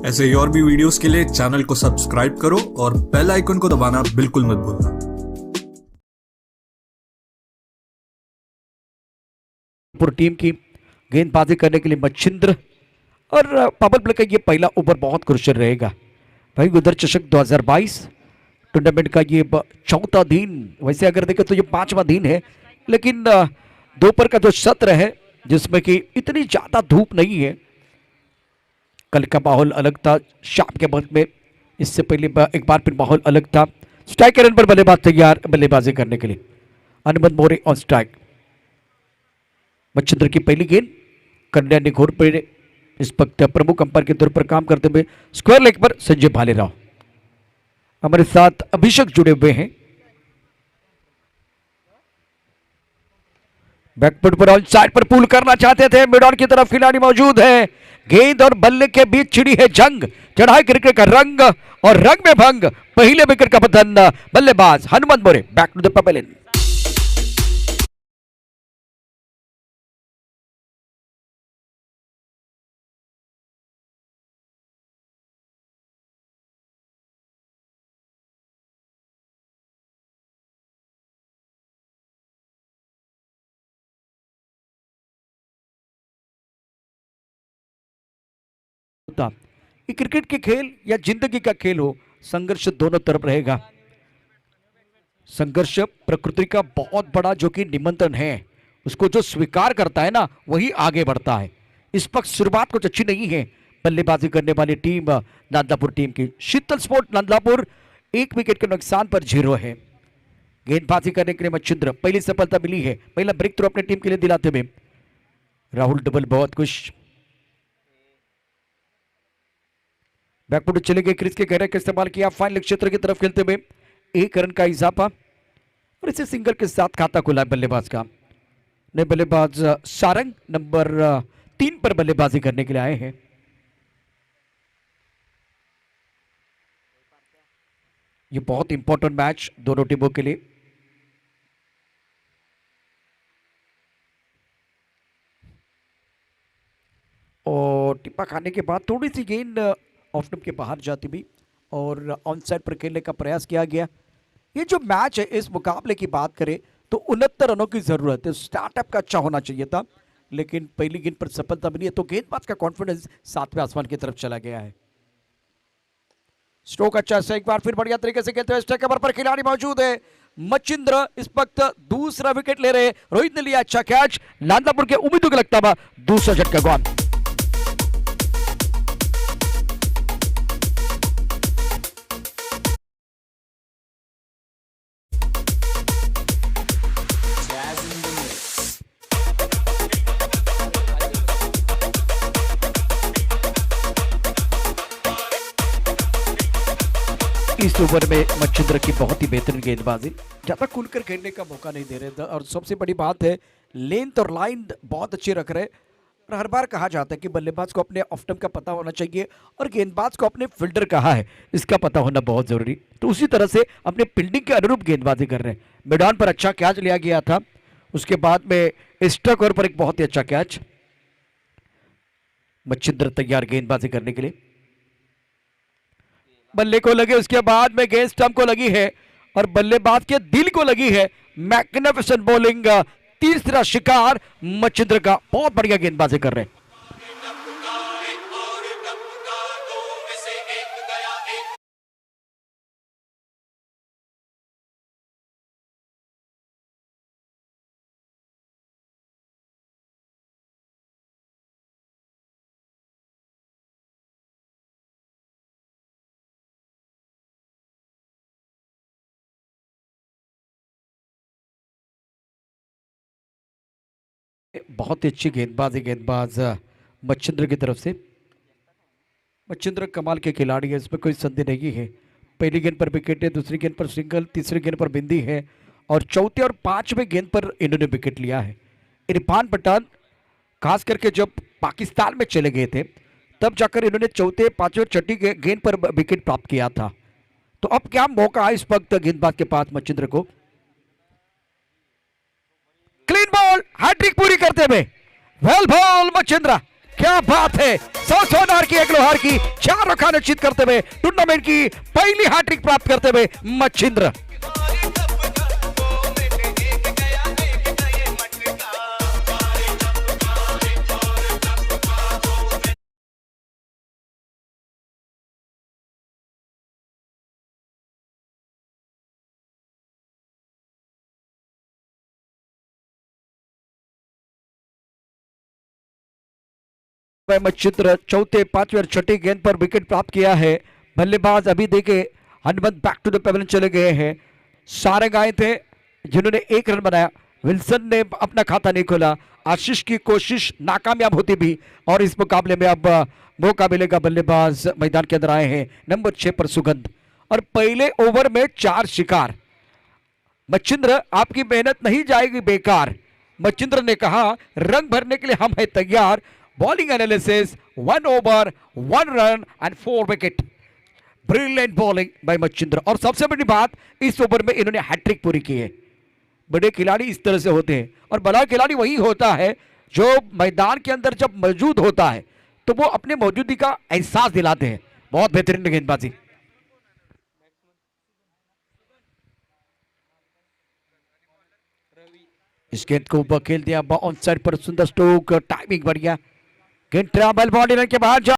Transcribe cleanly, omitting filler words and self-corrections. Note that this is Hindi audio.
ऐसे ही और भी वीडियोस के लिए चैनल को सब्सक्राइब करो और बेल आइकन को दबाना बिल्कुल मत भूलना। पूरी टीम की गेंदबाजी करने के लिए मच्छिंद्र और पावर प्ले का ये पहला ओवर बहुत क्रुशियल रहेगा भाई। गुदर चषक 2022 टूर्नामेंट का ये चौथा दिन, वैसे अगर देखें तो ये पांचवा दिन है, लेकिन दोपहर का जो सत्र है जिसमें कि इतनी ज्यादा धूप नहीं है। कल का माहौल अलग था, शाम के वक्त में इससे पहले एक बार फिर माहौल अलग था। स्ट्राइक रन पर बल्लेबाज तैयार बल्लेबाजी करने के लिए। हनुमंत मोरे ऑन स्ट्राइक। मच्छिंद्र की पहली गेंद कन्या निघोर पर इस वक्त प्रमुख अंपायर के तौर पर काम करते हुए स्क्वायर लेग पर संजय भालेराव हमारे साथ अभिषेक जुड़े हुए हैं। बैकफुट पर ऑन साइड पर पुल करना चाहते थे, मिड ऑन की तरफ खिलाड़ी मौजूद है। गेंद और बल्ले के बीच छिड़ी है जंग, चढ़ाई क्रिकेट का रंग और रंग में भंग। पहले विकेट का पतन, बल्लेबाज हनुमंत मोरे बैक टू द पवेलियन। ये क्रिकेट के खेल या जिंदगी का खेल हो, संघर्ष दोनों तरफ रहेगा। संघर्ष प्रकृति का बहुत बड़ा जो कि निमंत्रण है, उसको जो स्वीकार करता है ना वही आगे बढ़ता है। इस वक्त शुरुआत कुछ अच्छी नहीं है बल्लेबाजी करने वाली टीम नांदलापुर टीम की। शीतल स्पोर्ट नांदलापुर एक विकेट के नुकसान पर 0 है। गेंदबाजी करने के लिए मच्छिंद्र, पहली सफलता मिली है, पहला ब्रेक थ्रू अपनी टीम के लिए दिलाते हुए राहुल डबल बहुत खुश। बैकफुट चले गए, क्रिस के गहरे का इस्तेमाल किया, फाइनल क्षेत्र की तरफ खेलते हुए 1 रन का इजाफा और इसे सिंगल के साथ खाता खुला बल्लेबाज का। नए बल्लेबाज सारंग नंबर 3 पर बल्लेबाजी करने के लिए आए हैं। ये बहुत इंपॉर्टेंट मैच दोनों टीमों के लिए। और टिप्पा खाने के बाद थोड़ी सी गेंद ऑफ स्टंप के बाहर जाती भी और ऑन साइड पर खेलने का प्रयास किया गया। ये जो मैच है, इस मुकाबले की बात करें तो 69 रनों की जरूरत है। स्टार्टअप का अच्छा होना चाहिए था, लेकिन पहली गेंद पर सफलता मिली है तो गेंदबाज का कॉन्फिडेंस 7वें आसमान की तरफ चला गया है। स्ट्रोक अच्छा है, एक बार फिर बढ़िया तरीके से खेलते हुए स्ट्राइक कवर पर खिलाड़ी मौजूद है। मच्छिंद्र इस वक्त दूसरा विकेट ले रहे। रोहित ने लिया अच्छा कैच, नांदलापुर के उम्मीदों को लगता था दूसरा झटका गॉन। इस ओवर में मच्छिंद्र की बहुत ही बेहतरीन गेंदबाजी, ज्यादा खुलकर खेलने का मौका नहीं दे रहे थे और सबसे बड़ी बात है लेंथ और लाइन बहुत अच्छी रख रहे। और हर बार कहा जाता है कि बल्लेबाज को अपने ऑफ स्टंप का पता होना चाहिए और गेंदबाज को अपने फील्डर कहाँ है इसका पता होना बहुत जरूरी। तो उसी तरह से अपने फील्डिंग के अनुरूप गेंदबाजी कर रहे हैं। मैदान पर अच्छा कैच लिया गया था, उसके बाद में स्ट्राइक ओवर पर एक बहुत ही अच्छा कैच। मच्छिंद्र तैयार गेंदबाजी करने के लिए, बल्ले को लगे, उसके बाद में गेंद स्टंप को लगी है और बल्लेबाज के दिल को लगी है। मैग्निफिसेंट बॉलिंग, तीसरा शिकार मच्छिंद्र का। बहुत बढ़िया गेंदबाजी कर रहे हैं। बहुत ही अच्छी गेंदबाज मच्छिंद्र की तरफ से। मच्छिंद्र कमाल के खिलाड़ी है, इसमें कोई संदेह नहीं है। पहली गेंद पर विकेट है, दूसरी गेंद पर सिंगल, तीसरी गेंद पर बिंदी है और चौथे और पांचवें गेंद पर इन्होंने विकेट लिया है। इरफान पठान खास करके जब पाकिस्तान में चले गए थे तब जाकर इन्होंने चौथे, पांचवें, छठी गेंद पर विकेट प्राप्त किया था। तो अब क्या मौका है इस वक्त गेंदबाज के पास मच्छिंद्र को। क्लीन बॉल, हैट्रिक पूरी करते हुए वेल बॉल मच्छिंद्र, क्या बात है, 100 नार की एक लोहार की 4 रखा निश्चित करते हुए टूर्नामेंट की पहली हैट्रिक प्राप्त करते हुए मच्छिंद्र। मच्छिंद्र चौथे, पांचवें और छठी गेंद पर विकेट प्राप्त किया है। बल्लेबाज अभी देखे Hanumant back to the pavilion चले गए हैं। सारे गाय थे जिन्होंने 1 रन बनाया। विल्सन ने अपना खाता नहीं खोला। आशीष की कोशिश नाकामयाब होती भी, और इस मुकाबले में अब मौका मिलेगा। बल्लेबाज मैदान के अंदर आए हैं नंबर 6 पर सुगंध, और पहले ओवर में 4 शिकार। मच्छिंद्र आपकी मेहनत नहीं जाएगी बेकार। मच्छिंद्र ने कहा रंग भरने के लिए हम हैं तैयार। Bowling analysis, 1 over 1 run and 4 wicket. Brilliant bowling bye Machhindra, और सबसे बड़ी बात इस ओवर में इन्होंने हैट्रिक पूरी की है। बड़े खिलाड़ी इस तरह से होते हैं, और बड़ा खिलाड़ी वही होता है जो मैदान के अंदर जब मौजूद होता है तो वो अपने मौजूदगी का एहसास दिलाते हैं। बहुत बेहतरीन गेंदबाजी। इस गेंद को ऊपर खेल दिया ऑन साइड पर, सुंदर स्ट्रोक, टाइमिंग बढ़िया। गेंद ट्रैवल बॉडी रन के बाहर जा